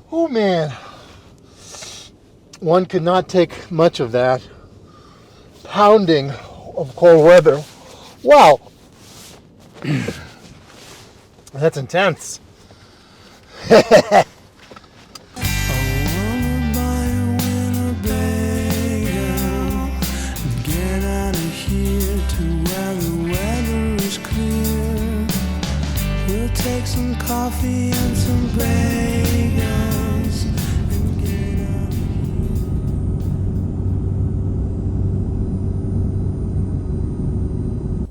Oh man, one could not take much of that pounding of cold weather. Wow, that's intense. Take some coffee and some bagels and get out of here.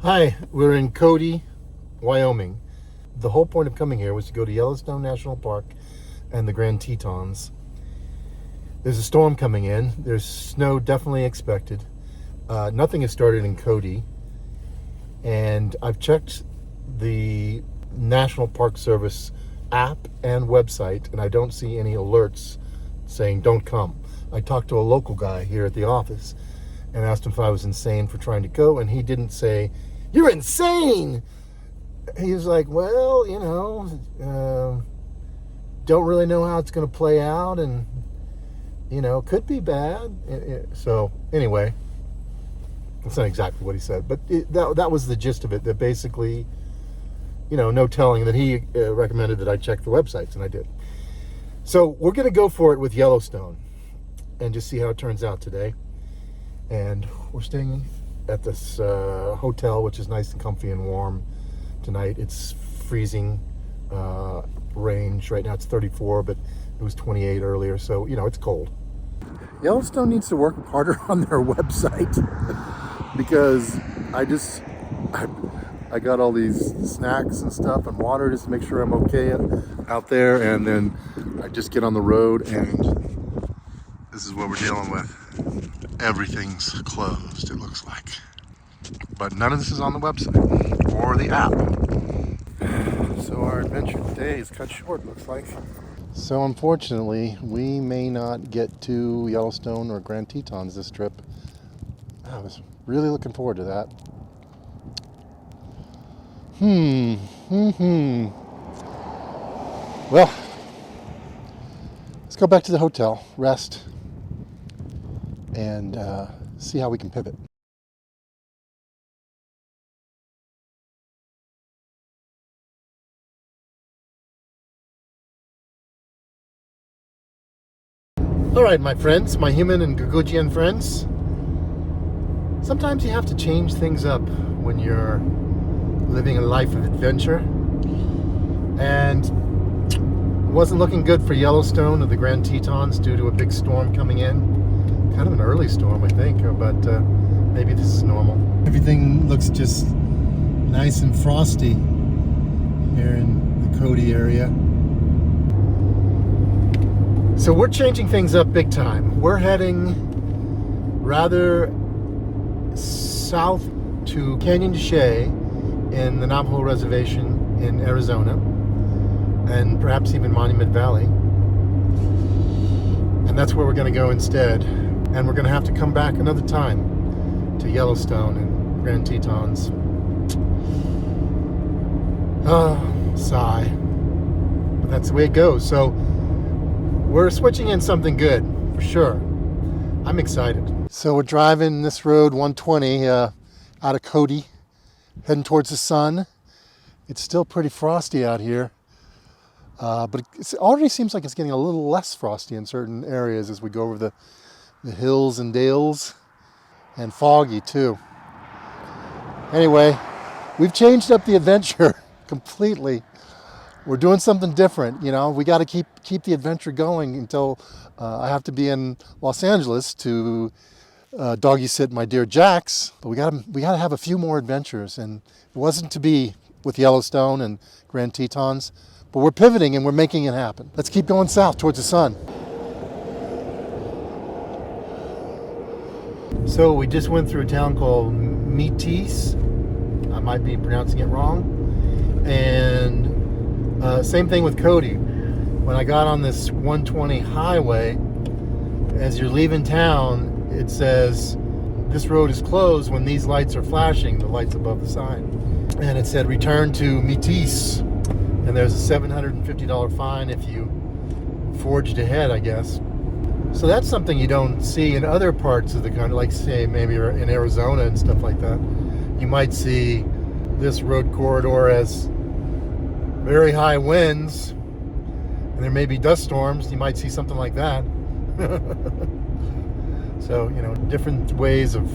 Hi, we're in Cody, Wyoming. The whole point of coming here was to go to Yellowstone National Park and the Grand Tetons. There's a storm coming in. There's snow definitely expected. Nothing has started in Cody. And I've checked the National Park Service app and website, and I don't see any alerts saying don't come. I talked to a local guy here at the office and asked him if I was insane for trying to go, and he didn't say, "You're insane!" He was like, well, you know, don't really know how it's going to play out, and, you know, could be bad. So, anyway, that's not exactly what he said, but that was the gist of it, that basically, you know, no telling, that he recommended that I check the websites, and I did. So we're going to go for it with Yellowstone and just see how it turns out today. And we're staying at this hotel, which is nice and comfy and warm tonight. It's freezing range. Right now it's 34, but it was 28 earlier, so, you know, it's cold. Yellowstone needs to work harder on their website because I got all these snacks and stuff and water just to make sure I'm okay out there, and then I just get on the road and this is what we're dealing with. Everything's closed, it looks like. But none of this is on the website or the app. So our adventure today is cut short, looks like. So unfortunately, we may not get to Yellowstone or Grand Tetons this trip. I was really looking forward to that. Well, let's go back to the hotel, rest, and see how we can pivot. All right, my friends, my human and Gugujian friends. Sometimes you have to change things up when you're living a life of adventure. And it wasn't looking good for Yellowstone or the Grand Tetons due to a big storm coming in. Kind of an early storm, I think, but maybe this is normal. Everything looks just nice and frosty here in the Cody area. So we're changing things up big time. We're heading rather south to Canyon de Chelly in the Navajo Reservation in Arizona, and perhaps even Monument Valley. And that's where we're going to go instead. And we're going to have to come back another time to Yellowstone and Grand Tetons. Oh, sigh. But that's the way it goes. So we're switching in something good, for sure. I'm excited. So we're driving this road 120 out of Cody, heading towards the sun. It's still pretty frosty out here, but it already seems like it's getting a little less frosty in certain areas as we go over the hills and dales, and foggy too. Anyway, we've changed up the adventure completely. We're doing something different, you know. We got to keep the adventure going until I have to be in Los Angeles to doggy sit my dear Jax. But we got to have a few more adventures, and it wasn't to be with Yellowstone and Grand Tetons, but we're pivoting and we're making it happen. Let's keep going south towards the sun. So we just went through a town called Métis. I might be pronouncing it wrong, and same thing with Cody. When I got on this 120 highway, as you're leaving town, it says this road is closed when these lights are flashing, the lights above the sign. And it said return to Métis, and there's a $750 fine if you forged ahead, I guess. So that's something you don't see in other parts of the country, like say maybe in Arizona and stuff like that. You might see this road corridor as very high winds, and there may be dust storms. You might see something like that. So, you know, different ways of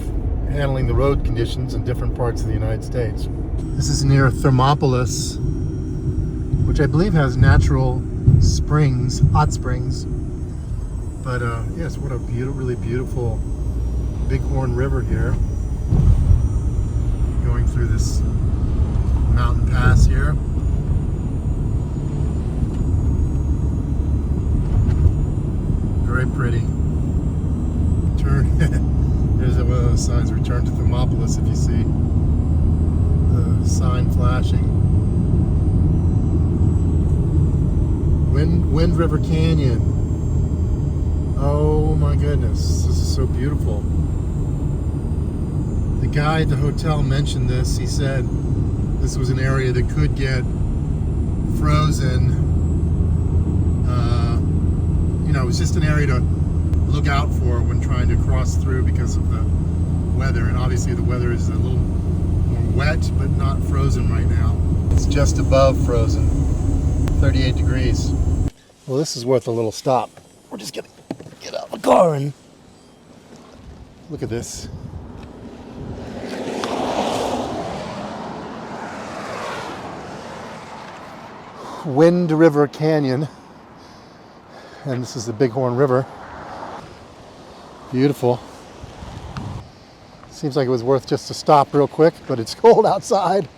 handling the road conditions in different parts of the United States. This is near Thermopolis, which I believe has natural springs, hot springs. But yes, what a really beautiful Bighorn River here. Going through this mountain pass here. Very pretty. There's one of those signs, return to Thermopolis, if you see the sign flashing. Wind River Canyon. Oh my goodness, this is so beautiful. The guy at the hotel mentioned this. He said this was an area that could get frozen. You know, it was just an area to look out for when trying to cross through because of the weather. And obviously the weather is a little more wet, but not frozen right now. It's just above frozen, 38 degrees. Well, this is worth a little stop. We're just gonna get out of the car and look at this. Wind River Canyon, and this is the Bighorn River. Beautiful. Seems like it was worth just a stop real quick, but it's cold outside.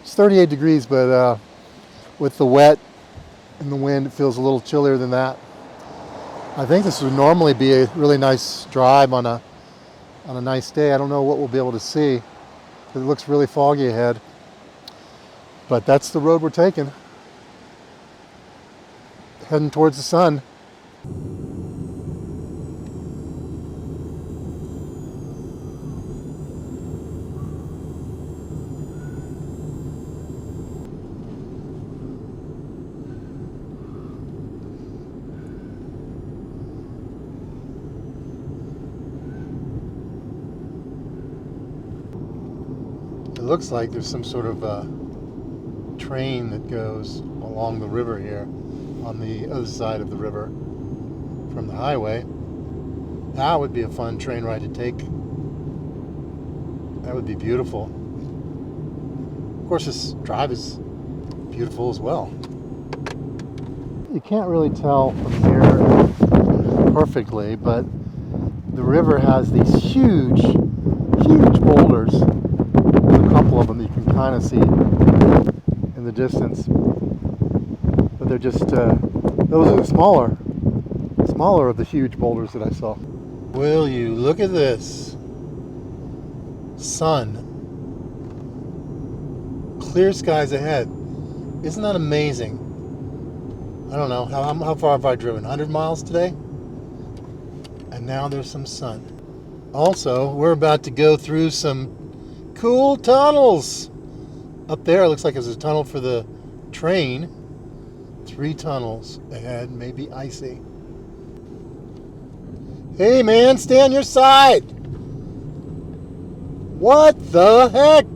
It's 38 degrees, but with the wet and the wind, it feels a little chillier than that. I think this would normally be a really nice drive on a nice day. I don't know what we'll be able to see. It looks really foggy ahead. But that's the road we're taking. Heading towards the sun. It looks like there's some sort of train that goes along the river here on the other side of the river from the highway. That would be a fun train ride to take. That would be beautiful. Of course, this drive is beautiful as well. You can't really tell from here perfectly, but the river has these huge boulders. There's a couple of them that you can kind of see in the distance. But they're just, those are the smaller of the huge boulders that I saw. Will you look at this? Sun. Clear skies ahead. Isn't that amazing? I don't know, how far have I driven? 100 miles today? And now there's some sun. Also, we're about to go through some cool tunnels. Up there, it looks like there's a tunnel for the train. 3 tunnels ahead, maybe icy. Hey man, stay on your side! What the heck?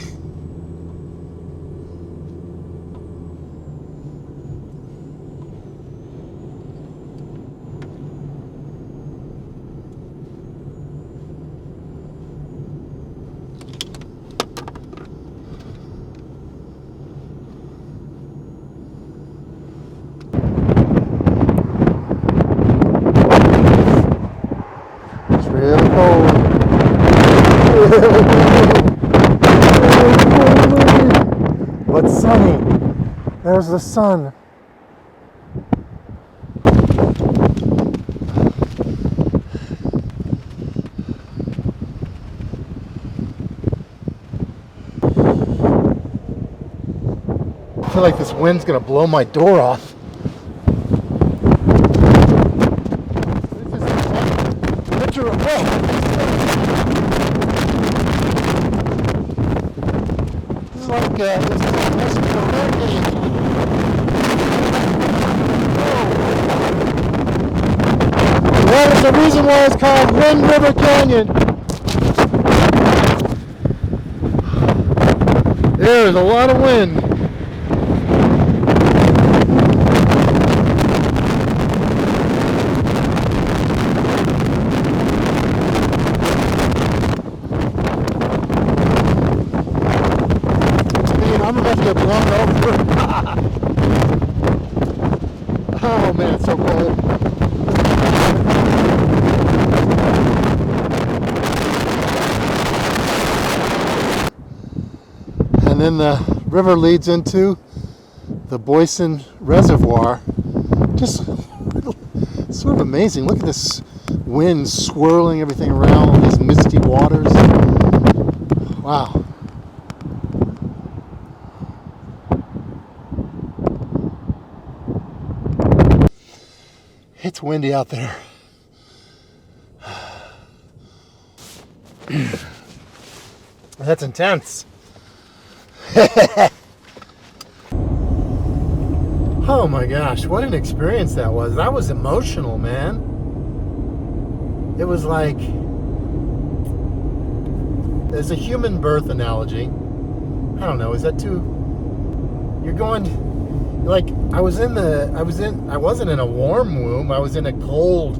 Really cold. But sunny. There's the sun. I feel like this wind's gonna blow my door off. This is a Mexico hurricane. Whoa. a reason why it's called Wind River Canyon. There's a lot of wind. I'm about to get blown over. Oh man, it's so cold. And then the river leads into the Boysen Reservoir. Just sort of amazing. Look at this wind swirling everything around, all these misty waters. Wow. It's windy out there. That's intense. Oh my gosh, what an experience that was. That was emotional, man. It was like, there's a human birth analogy. I don't know, is that too, you're going, like, I wasn't in a warm womb, I was in a cold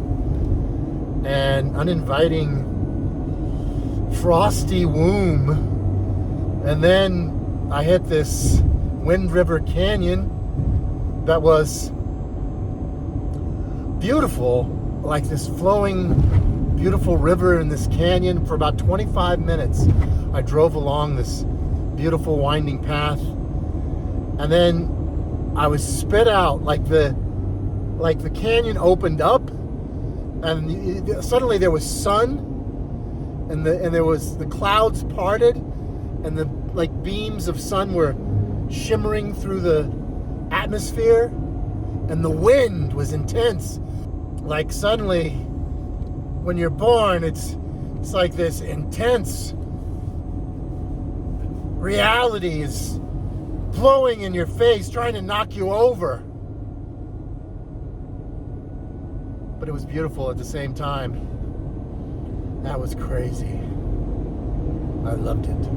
and uninviting frosty womb, and then I hit this Wind River Canyon that was beautiful, like this flowing beautiful river in this canyon. For about 25 minutes I drove along this beautiful winding path, and then I was spit out, like the canyon opened up, and suddenly there was sun, and there was the clouds parted, and the like beams of sun were shimmering through the atmosphere, and the wind was intense. Like suddenly, when you're born, it's like this intense reality is blowing in your face, trying to knock you over. But it was beautiful at the same time. That was crazy. I loved it.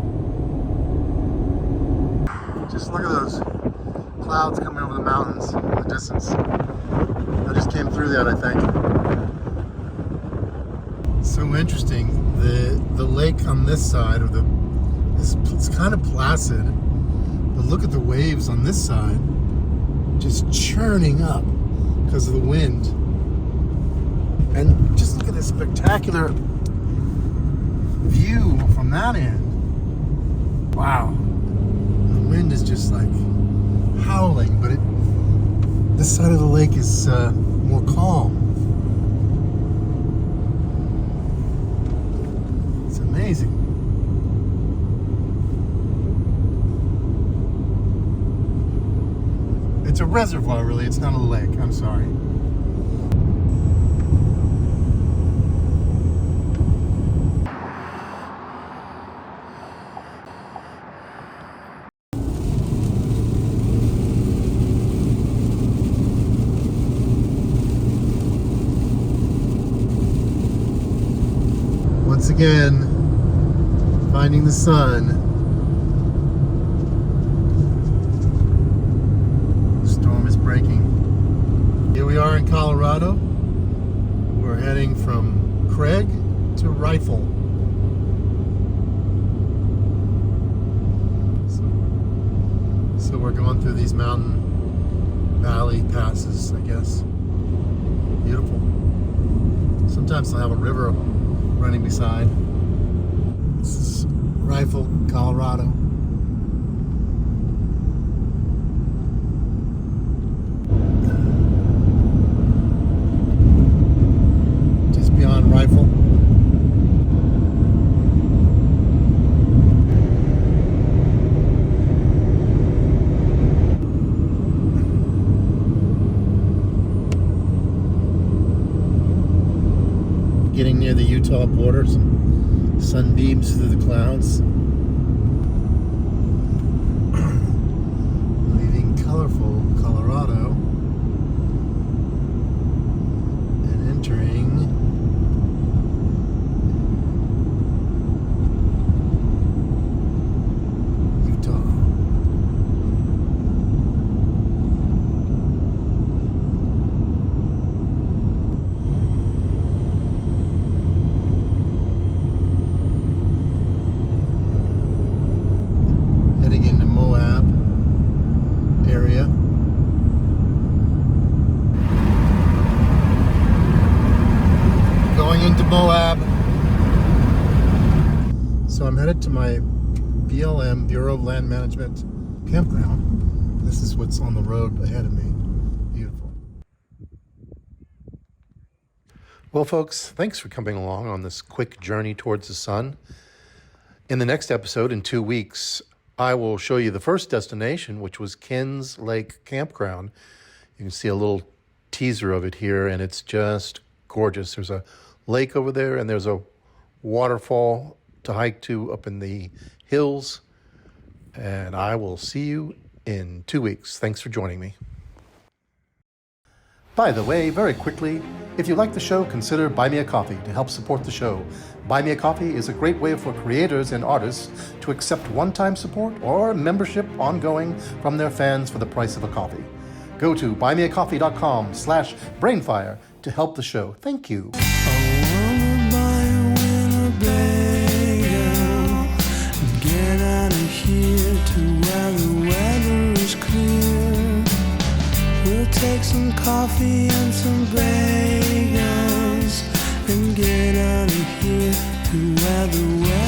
Just look at those clouds coming over the mountains in the distance. I just came through that, I think. So interesting. The lake on this side, it's kind of placid, but look at the waves on this side, just churning up because of the wind. And just look at this spectacular view from that end. Wow. The wind is just like howling, but this side of the lake is more calm. It's amazing. It's a reservoir, really. It's not a lake. I'm sorry. Once again, finding the sun. The storm is breaking. Here we are in Colorado. We're heading from Craig to Rifle. So we're going through these mountain valley passes, I guess. Beautiful. Sometimes they'll have a river running beside. This is Rifle, Colorado. Just beyond Rifle. Getting near the Utah border, some sunbeams through the clouds. Leaving colorful Colorado and entering to Moab. So I'm headed to my BLM, Bureau of Land Management campground. This is what's on the road ahead of me. Beautiful. Well, folks, thanks for coming along on this quick journey towards the sun. In the next episode, in 2 weeks, I will show you the first destination, which was Ken's Lake Campground. You can see a little teaser of it here, and it's just gorgeous. There's a lake over there, and there's a waterfall to hike to up in the hills. And I will see you in 2 weeks. Thanks for joining me. By the way, very quickly, if you like the show, consider Buy Me a Coffee to help support the show. Buy Me a Coffee is a great way for creators and artists to accept one-time support or membership ongoing from their fans for the price of a coffee. Go to buymeacoffee.com/BrainFire to help the show. Thank you. I wanna buy a Winnebago and get out of here to where the weather is clear. We'll take some coffee and some bagels and get out of here to where the weather